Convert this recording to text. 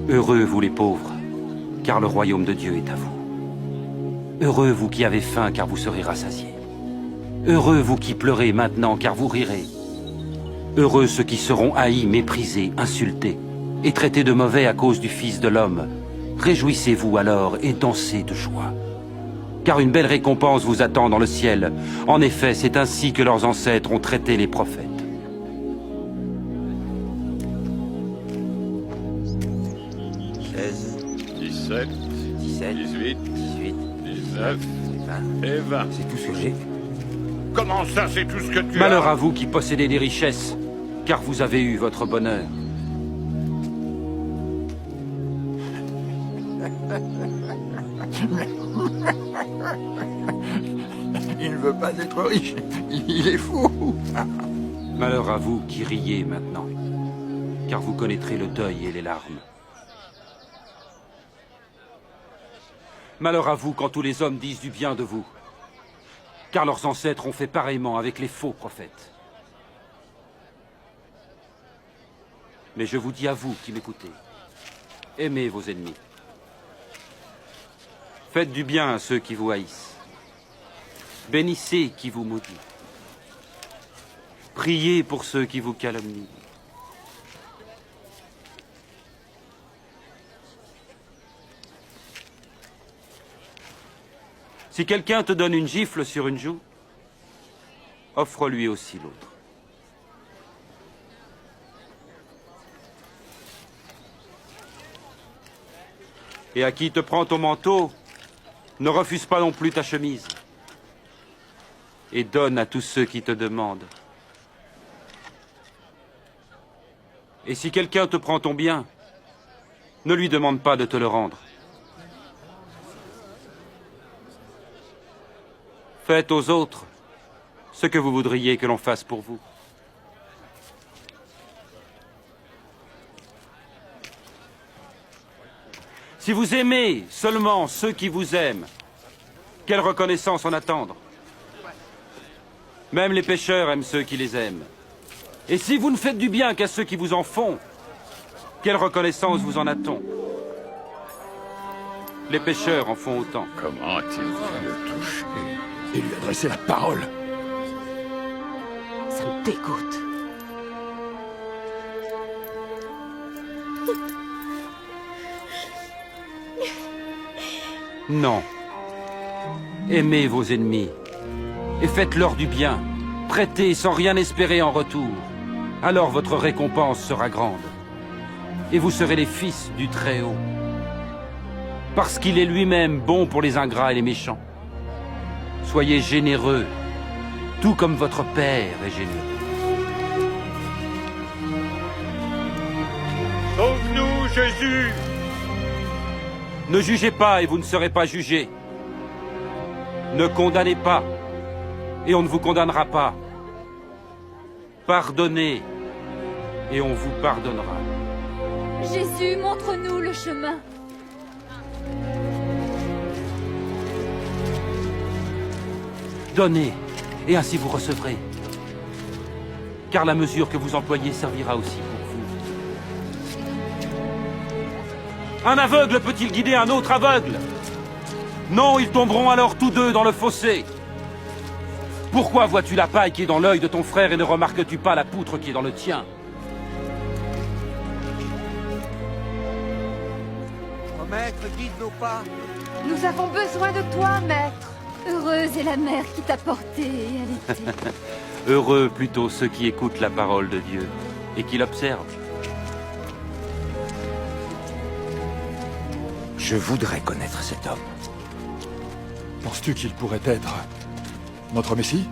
Heureux vous les pauvres, car le royaume de Dieu est à vous. Heureux vous qui avez faim, car vous serez rassasiés. Heureux vous qui pleurez maintenant, car vous rirez. Heureux ceux qui seront haïs, méprisés, insultés, et traités de mauvais à cause du Fils de l'homme. Réjouissez-vous alors et dansez de joie. Car une belle récompense vous attend dans le ciel. En effet, c'est ainsi que leurs ancêtres ont traité les prophètes. Dix-sept, 18, 19 et 20. C'est tout ce que j'ai. Comment ça, c'est tout ce que tu Malheur as? à vous qui possédez des richesses, car vous avez eu votre bonheur. Il ne veut pas être riche. Il est fou. Malheur à vous qui riez maintenant, car vous connaîtrez le deuil et les larmes. Malheur à vous quand tous les hommes disent du bien de vous, car leurs ancêtres ont fait pareillement avec les faux prophètes. Mais je vous dis à vous qui m'écoutez, aimez vos ennemis. Faites du bien à ceux qui vous haïssent. Bénissez qui vous maudit. Priez pour ceux qui vous calomnient. Si quelqu'un te donne une gifle sur une joue, offre-lui aussi l'autre. Et à qui te prend ton manteau, ne refuse pas non plus ta chemise. Et donne à tous ceux qui te demandent. Et si quelqu'un te prend ton bien, ne lui demande pas de te le rendre. Faites aux autres ce que vous voudriez que l'on fasse pour vous. Si vous aimez seulement ceux qui vous aiment, quelle reconnaissance en attendre? Même les pécheurs aiment ceux qui les aiment. Et si vous ne faites du bien qu'à ceux qui vous en font, quelle reconnaissance vous en a-t-on? Les pécheurs en font autant. Comment a-t-il pu le toucher? Et lui adresser la parole. Ça me dégoûte. Non. Aimez vos ennemis et faites-leur du bien. Prêtez sans rien espérer en retour. Alors votre récompense sera grande. Et vous serez les fils du Très-Haut. Parce qu'il est lui-même bon pour les ingrats et les méchants. Soyez généreux, tout comme votre Père est généreux. Sauve-nous, Jésus! Ne jugez pas et vous ne serez pas jugés. Ne condamnez pas et on ne vous condamnera pas. Pardonnez et on vous pardonnera. Jésus, montre-nous le chemin. Donnez et ainsi vous recevrez. Car la mesure que vous employez servira aussi pour vous. Un aveugle peut-il guider un autre aveugle? Non, ils tomberont alors tous deux dans le fossé. Pourquoi vois-tu la paille qui est dans l'œil de ton frère et ne remarques-tu pas la poutre qui est dans le tien? Oh maître, guide nos pas. Nous avons besoin de toi, maître. Heureuse est la mère qui t'a porté et allaité. Heureux plutôt ceux qui écoutent la parole de Dieu et qui l'observent. Je voudrais connaître cet homme. Penses-tu qu'il pourrait être notre Messie?